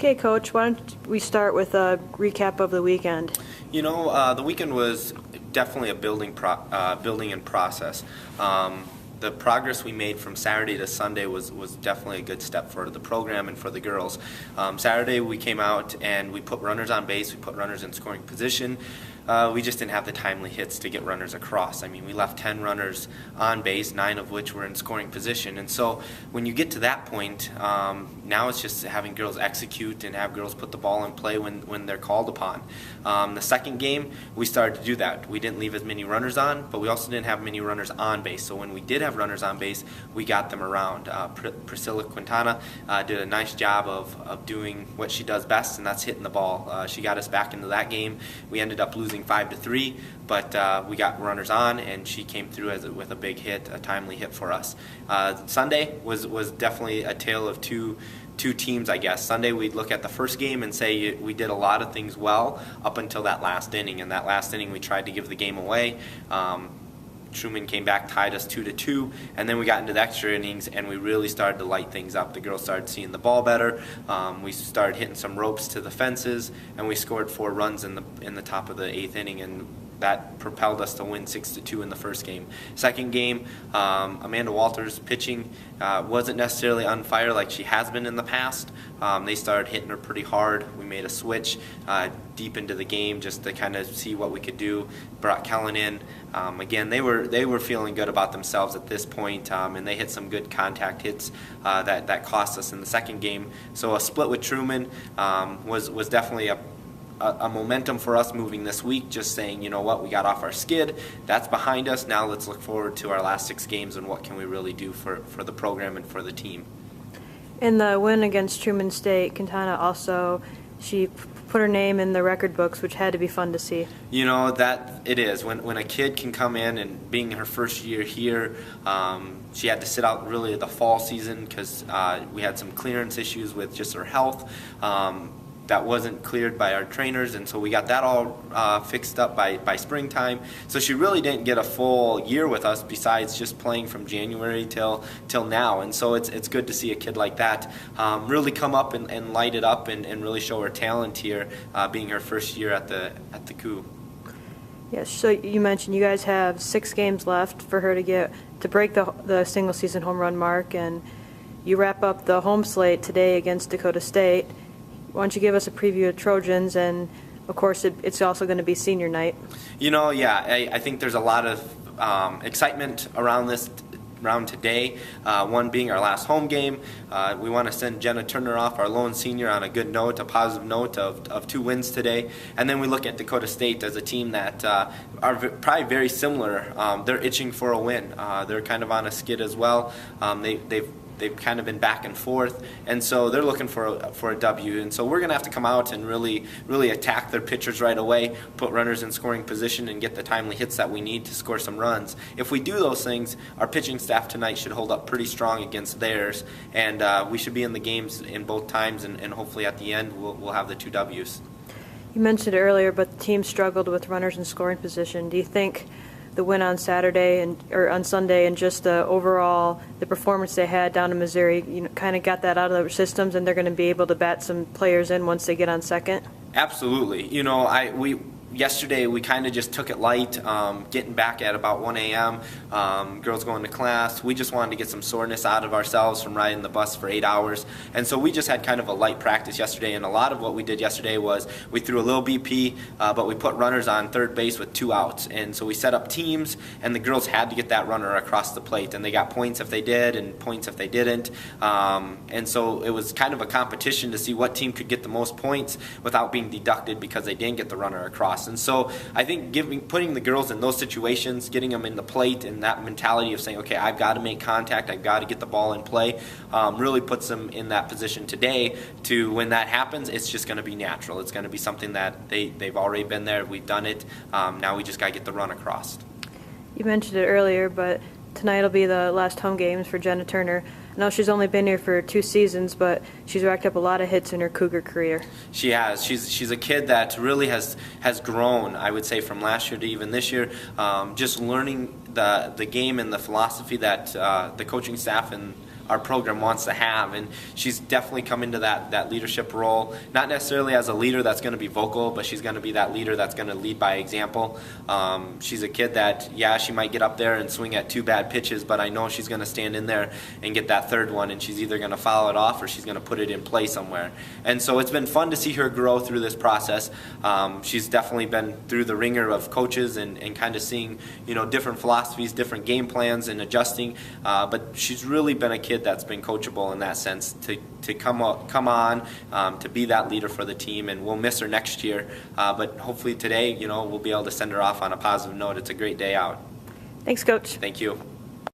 Okay, Coach, why don't we start with a recap of the weekend? The weekend was definitely a building and process. The progress we made from Saturday to Sunday was definitely a good step for the program and for the girls. Saturday we came out and we put runners on base, we put runners in scoring position. We just didn't have the timely hits to get runners across. I mean, we left 10 runners on base, 9 of which were in scoring position. And so when you get to that point, now it's just having girls execute and have girls put the ball in play when they're called upon. The second game, we started to do that. We didn't leave as many runners on, but we also didn't have many runners on base. So when we did have runners on base, we got them around. Priscilla Quintana did a nice job of doing what she does best, and that's hitting the ball. She got us back into that game. We ended up losing 5-3, but we got runners on, and she came through with a big hit, a timely hit for us. Sunday was definitely a tale of two teams, I guess. Sunday we'd look at the first game and say we did a lot of things well up until that last inning. In that last inning we tried to give the game away. Truman came back, tied us 2-2, and then we got into the extra innings and we really started to light things up. The girls started seeing the ball better. We started hitting some ropes to the fences, and we scored 4 runs in the top of the 8th inning, and that propelled us to win 6-2 in the first game. Second game, Amanda Walters pitching wasn't necessarily on fire like she has been in the past. They started hitting her pretty hard. We made a switch deep into the game just to kind of see what we could do. Brought Kellen in. Again, they were feeling good about themselves at this point, and they hit some good contact hits that cost us in the second game. So a split with Truman was definitely a momentum for us moving this week, just saying, you know what, we got off our skid, that's behind us, now let's look forward to our last 6 games and what can we really do for the program and for the team. In the win against Truman State, Quintana also, she put her name in the record books, which had to be fun to see. That it is. When a kid can come in and being her first year here, she had to sit out really the fall season because we had some clearance issues with just her health. That wasn't cleared by our trainers, and so we got that all fixed up by springtime. So she really didn't get a full year with us besides just playing from January till now. And so it's good to see a kid like that really come up and light it up and really show her talent here, being her first year at the coup. Yes, so you mentioned you guys have 6 games left for her to break the single season home run mark, and you wrap up the home slate today against Dakota State. Why don't you give us a preview of Trojans, and of course it's also going to be senior night. I think there's a lot of excitement around today, one being our last home game. We want to send Jenna Turner off, our lone senior, on a good note, a positive note of 2 wins today. And then we look at Dakota State as a team that are probably very similar. They're itching for a win. They're kind of on a skid as well. They've kind of been back and forth, and so they're looking for a W. And so we're going to have to come out and really attack their pitchers right away, put runners in scoring position, and get the timely hits that we need to score some runs. If we do those things, our pitching staff tonight should hold up pretty strong against theirs, and we should be in the games in both times, and hopefully at the end we'll have the 2 Ws. You mentioned it earlier, but the team struggled with runners in scoring position. Do you think the win on Saturday or on Sunday and just the performance they had down in Missouri, kind of got that out of their systems, and they're going to be able to bat some players in once they get on second? Absolutely. Yesterday we kind of just took it light, getting back at about 1 a.m., girls going to class. We just wanted to get some soreness out of ourselves from riding the bus for 8 hours. And so we just had kind of a light practice yesterday, and a lot of what we did yesterday was we threw a little BP, but we put runners on third base with 2 outs. And so we set up teams, and the girls had to get that runner across the plate, and they got points if they did and points if they didn't. And so it was kind of a competition to see what team could get the most points without being deducted because they didn't get the runner across. And so I think putting the girls in those situations, getting them in the plate, and that mentality of saying, okay, I've got to make contact, I've got to get the ball in play, really puts them in that position today to when that happens, it's just going to be natural. It's going to be something that they've already been there, we've done it, now we just got to get the run across. You mentioned it earlier, but tonight will be the last home games for Jenna Turner. I know she's only been here for 2 seasons, but she's racked up a lot of hits in her Cougar career. She has. She's a kid that really has grown, I would say, from last year to even this year. Just learning the game and the philosophy that the coaching staff and our program wants to have. And she's definitely come into that leadership role, not necessarily as a leader that's going to be vocal, but she's going to be that leader that's going to lead by example. She's a kid that, yeah, she might get up there and swing at 2 bad pitches, but I know she's going to stand in there and get that 3rd one, and she's either going to foul it off or she's going to put it in play somewhere. And so it's been fun to see her grow through this process. She's definitely been through the ringer of coaches and kind of seeing, different philosophies, different game plans, and adjusting. But she's really been a kid that's been coachable in that sense to come on, to be that leader for the team. And we'll miss her next year. But hopefully today, we'll be able to send her off on a positive note. It's a great day out. Thanks, Coach. Thank you.